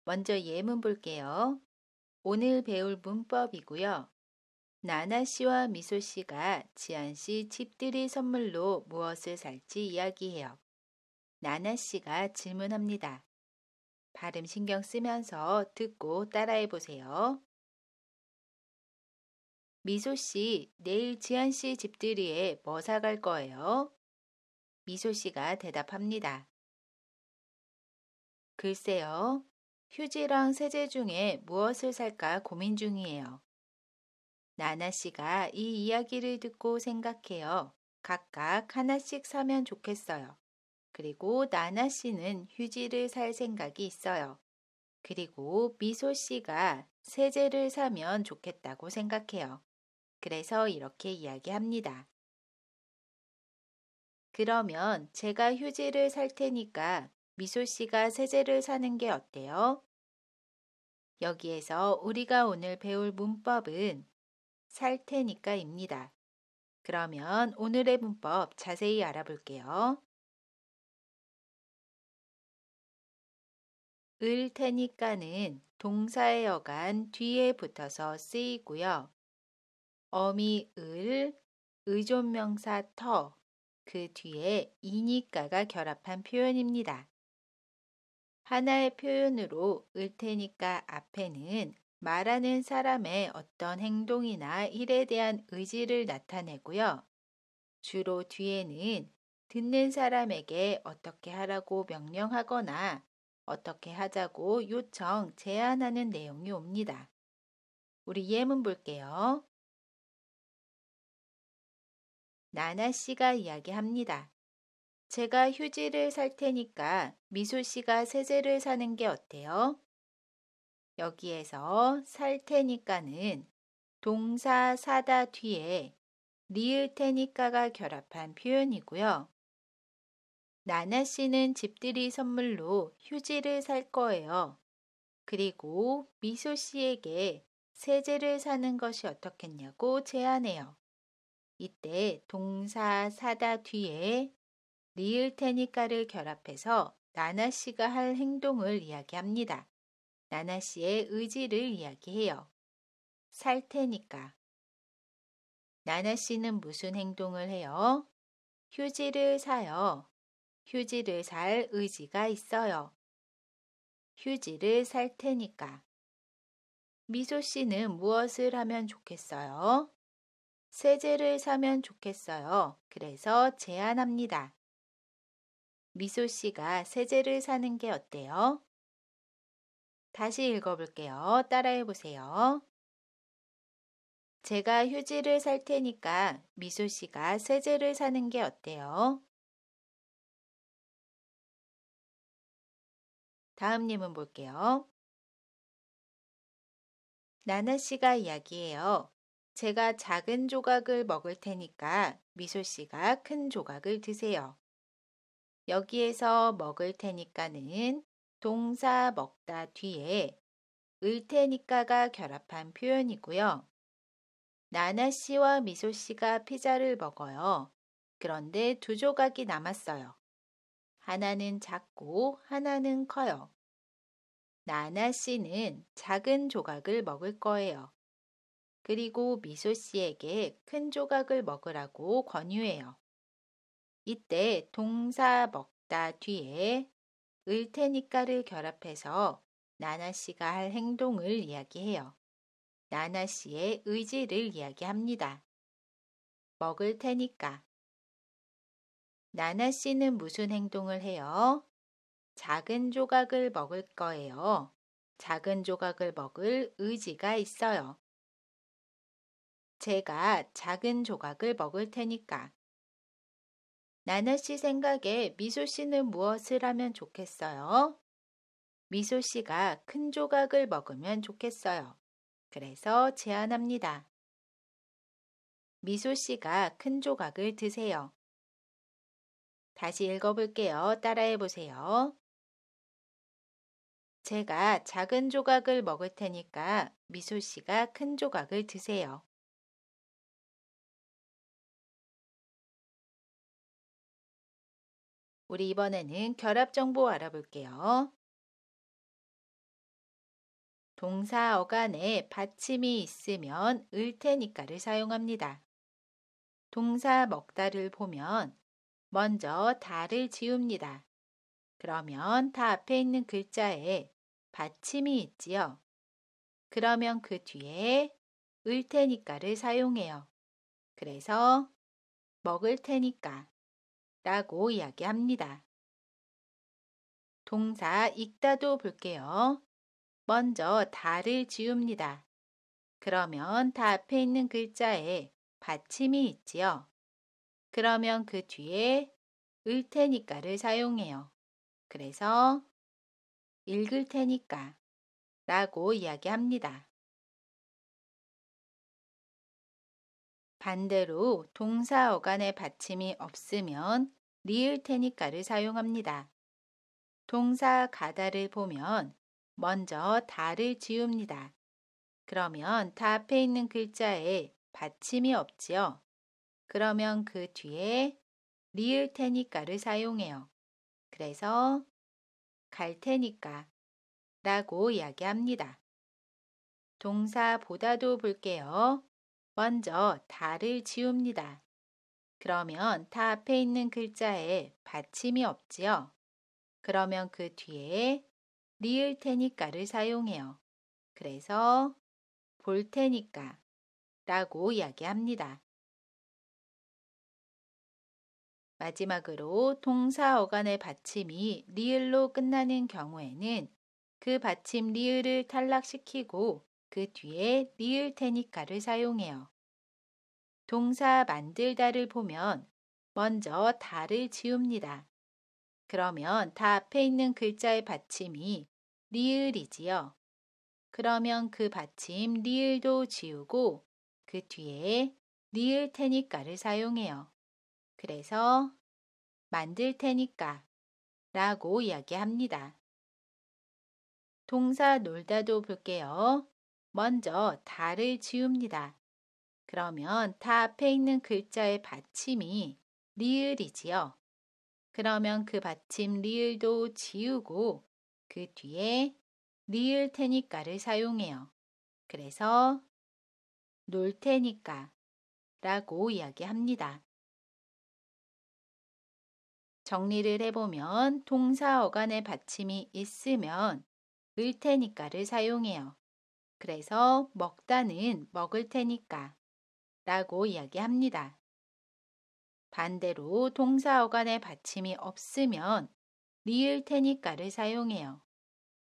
먼저 예문 볼게요. 오늘 배울 문법이고요. 나나 씨와 미소 씨가 지안 씨 집들이 선물로 무엇을 살지 이야기해요. 나나 씨가 질문합니다. 발음 신경 쓰면서 듣고 따라해 보세요. 미소 씨, 내일 지안 씨 집들이에 뭐 사갈 거예요? 미소 씨가 대답합니다. 글쎄요. 휴지랑 세제 중에 무엇을 살까 고민 중이에요. 나나 씨가 이 이야기를 듣고 생각해요. 각각 하나씩 사면 좋겠어요. 그리고 나나 씨는 휴지를 살 생각이 있어요. 그리고 미소 씨가 세제를 사면 좋겠다고 생각해요. 그래서 이렇게 이야기합니다. 그러면 제가 휴지를 살 테니까 미소 씨가 세제를 사는 게 어때요? 여기에서 우리가 오늘 배울 문법은 살 테니까입니다. 그러면 오늘의 문법 자세히 알아볼게요. 을 테니까는 동사의 어간 뒤에 붙어서 쓰이고요. 어미 을, 의존명사 터, 그 뒤에 이니까가 결합한 표현입니다. 하나의 표현으로 을 테니까 앞에는 말하는 사람의 어떤 행동이나 일에 대한 의지를 나타내고요. 주로 뒤에는 듣는 사람에게 어떻게 하라고 명령하거나 어떻게 하자고 요청, 제안하는 내용이 옵니다. 우리 예문 볼게요. 나나 씨가 이야기합니다. 제가 휴지를 살 테니까 미소 씨가 세제를 사는 게 어때요? 여기에서 살 테니까는 동사 사다 뒤에 리을 테니까가 결합한 표현이고요. 나나 씨는 집들이 선물로 휴지를 살 거예요. 그리고 미소 씨에게 세제를 사는 것이 어떻겠냐고 제안해요. 이때 동사 사다 뒤에 리을 테니까를 결합해서 나나 씨가 할 행동을 이야기합니다. 나나 씨의 의지를 이야기해요. 살 테니까. 나나 씨는 무슨 행동을 해요? 휴지를 사요. 휴지를 살 의지가 있어요. 휴지를 살 테니까. 미소 씨는 무엇을 하면 좋겠어요? 세제를 사면 좋겠어요. 그래서 제안합니다. 미소 씨가 세제를 사는 게 어때요? 다시 읽어볼게요. 따라해 보세요. 제가 휴지를 살 테니까 미소 씨가 세제를 사는 게 어때요? 다음 예문 볼게요. 나나 씨가 이야기해요. 제가 작은 조각을 먹을 테니까 미소 씨가 큰 조각을 드세요. 여기에서 먹을 테니까는 동사 먹다 뒤에 을 테니까가 결합한 표현이고요. 나나 씨와 미소 씨가 피자를 먹어요. 그런데 두 조각이 남았어요. 하나는 작고 하나는 커요. 나나 씨는 작은 조각을 먹을 거예요. 그리고 미소 씨에게 큰 조각을 먹으라고 권유해요. 이때 동사 먹다 뒤에 을 테니까를 결합해서 나나 씨가 할 행동을 이야기해요. 나나 씨의 의지를 이야기합니다. 먹을 테니까. 나나 씨는 무슨 행동을 해요? 작은 조각을 먹을 거예요. 작은 조각을 먹을 의지가 있어요. 제가 작은 조각을 먹을 테니까. 나나 씨 생각에 미소 씨는 무엇을 하면 좋겠어요? 미소 씨가 큰 조각을 먹으면 좋겠어요. 그래서 제안합니다. 미소 씨가 큰 조각을 드세요. 다시 읽어볼게요. 따라해 보세요. 제가 작은 조각을 먹을 테니까 미소 씨가 큰 조각을 드세요. 우리 이번에는 결합 정보 알아볼게요. 동사 어간에 받침이 있으면 을 테니까를 사용합니다. 동사 먹다를 보면 먼저 다를 지웁니다. 그러면 다 앞에 있는 글자에 받침이 있지요. 그러면 그 뒤에 을 테니까를 사용해요. 그래서 먹을 테니까 라고 이야기합니다. 동사 읽다도 볼게요. 먼저 다를 지웁니다. 그러면 다 앞에 있는 글자에 받침이 있지요. 그러면 그 뒤에 을 테니까를 사용해요. 그래서 읽을 테니까 라고 이야기합니다. 반대로 동사 어간에 받침이 없으면 리을 테니까를 사용합니다. 동사 가다를 보면 먼저 다를 지웁니다. 그러면 다 앞에 있는 글자에 받침이 없지요. 그러면 그 뒤에 리을 테니까를 사용해요. 그래서 갈 테니까 라고 이야기합니다. 동사 보다도 볼게요. 먼저 다를 지웁니다. 그러면 다 앞에 있는 글자에 받침이 없지요. 그러면 그 뒤에 리을 테니까를 사용해요. 그래서 볼 테니까 라고 이야기합니다. 마지막으로 동사 어간의 받침이 리을로 끝나는 경우에는 그 받침 리을을 탈락시키고 그 뒤에 리을 테니까를 사용해요. 동사 만들다를 보면 먼저 다를 지웁니다. 그러면 다 앞에 있는 글자의 받침이 리을이지요. 그러면 그 받침 리을도 지우고 그 뒤에 리을 테니까를 사용해요. 그래서 만들 테니까 라고 이야기합니다. 동사 놀다도 볼게요. 먼저 다를 지웁니다. 그러면 다 앞에 있는 글자의 받침이 리을이지요. 그러면 그 받침 리을도 지우고 그 뒤에 리을 테니까를 사용해요. 그래서 놀 테니까 라고 이야기합니다. 정리를 해보면 동사 어간의 받침이 있으면 을 테니까를 사용해요. 그래서 먹다는 먹을 테니까 라고 이야기합니다. 반대로 동사 어간의 받침이 없으면 리을 테니까를 사용해요.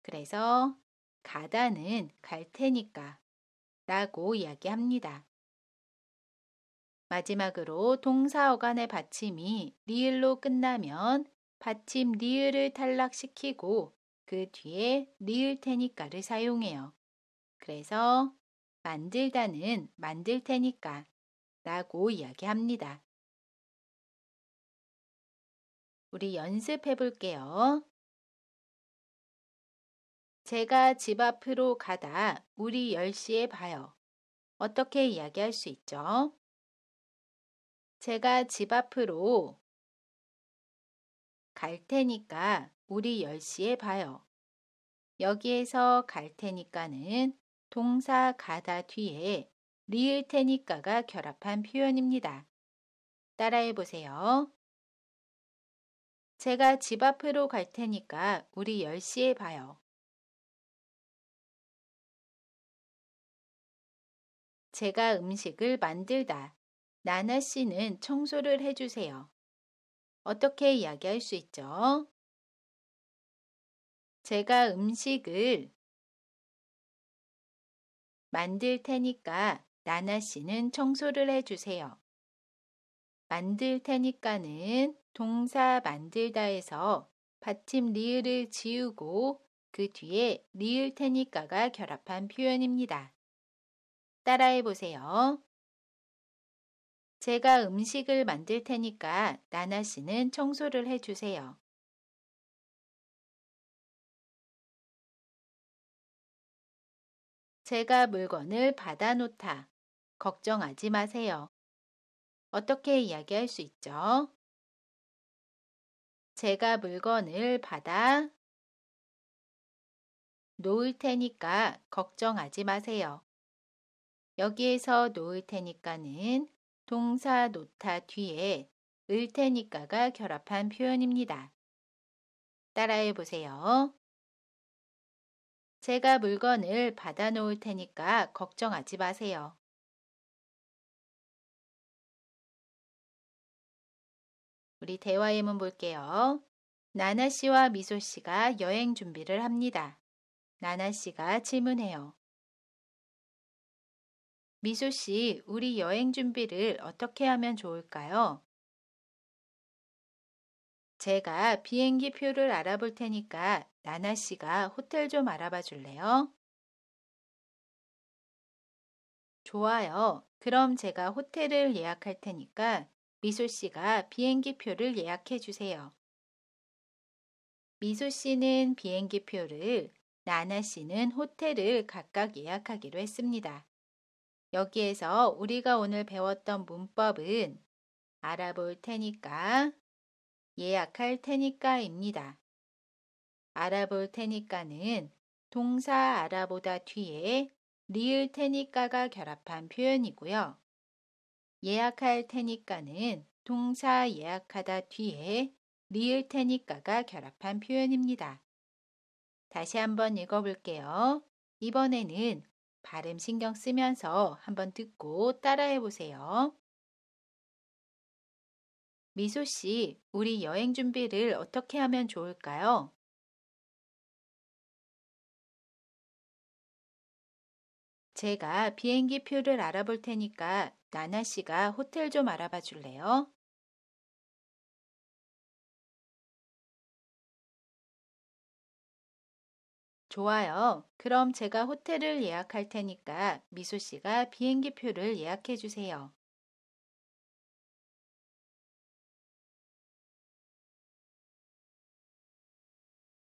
그래서 가다는 갈 테니까 라고 이야기합니다. 마지막으로 동사 어간의 받침이 리을로 끝나면 받침 리을을 탈락시키고 그 뒤에 리을 테니까를 사용해요. 그래서 만들다는 만들 테니까 라고 이야기합니다. 우리 연습해 볼게요. 제가 집 앞으로 가다 우리 10시에 봐요. 어떻게 이야기할 수 있죠? 제가 집 앞으로 갈 테니까 우리 10시에 봐요. 여기에서 갈 테니까는 동사 가다 뒤에 리을 테니까가 결합한 표현입니다. 따라해 보세요. 제가 집 앞으로 갈 테니까 우리 10시에 봐요. 제가 음식을 만들다. 나나 씨는 청소를 해주세요. 어떻게 이야기할 수 있죠? 제가 음식을 만들 테니까 나나 씨는 청소를 해주세요. 만들 테니까는 동사 만들다에서 받침 리을을 지우고 그 뒤에 리을 테니까가 결합한 표현입니다. 따라해 보세요. 제가 음식을 만들 테니까 나나 씨는 청소를 해주세요. 제가 물건을 받아 놓다. 걱정하지 마세요. 어떻게 이야기할 수 있죠? 제가 물건을 받아 놓을 테니까 걱정하지 마세요. 여기에서 놓을 테니까는 동사 놓다 뒤에 을 테니까가 결합한 표현입니다. 따라해 보세요. 제가 물건을 받아 놓을 테니까 걱정하지 마세요. 우리 대화 예문 볼게요. 나나 씨와 미소 씨가 여행 준비를 합니다. 나나 씨가 질문해요. 미소 씨, 우리 여행 준비를 어떻게 하면 좋을까요? 제가 비행기 표를 알아볼 테니까 나나 씨가 호텔 좀 알아봐 줄래요? 좋아요. 그럼 제가 호텔을 예약할 테니까 미소 씨가 비행기 표를 예약해 주세요. 미소 씨는 비행기 표를, 나나 씨는 호텔을 각각 예약하기로 했습니다. 여기에서 우리가 오늘 배웠던 문법은 알아볼 테니까, 예약할 테니까입니다. 알아볼 테니까는 동사 알아보다 뒤에 리을 테니까가 결합한 표현이고요. 예약할 테니까는 동사 예약하다 뒤에 리을 테니까가 결합한 표현입니다. 다시 한번 읽어볼게요. 이번에는 발음 신경 쓰면서 한번 듣고 따라해 보세요. 미소 씨, 우리 여행 준비를 어떻게 하면 좋을까요? 제가 비행기 표를 알아볼 테니까 나나 씨가 호텔 좀 알아봐 줄래요? 좋아요. 그럼 제가 호텔을 예약할 테니까 미소 씨가 비행기 표를 예약해 주세요.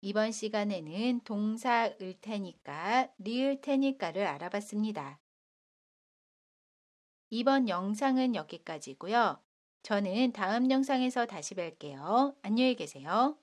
이번 시간에는 동사 을 테니까, 리을 테니까를 알아봤습니다. 이번 영상은 여기까지고요. 저는 다음 영상에서 다시 뵐게요. 안녕히 계세요.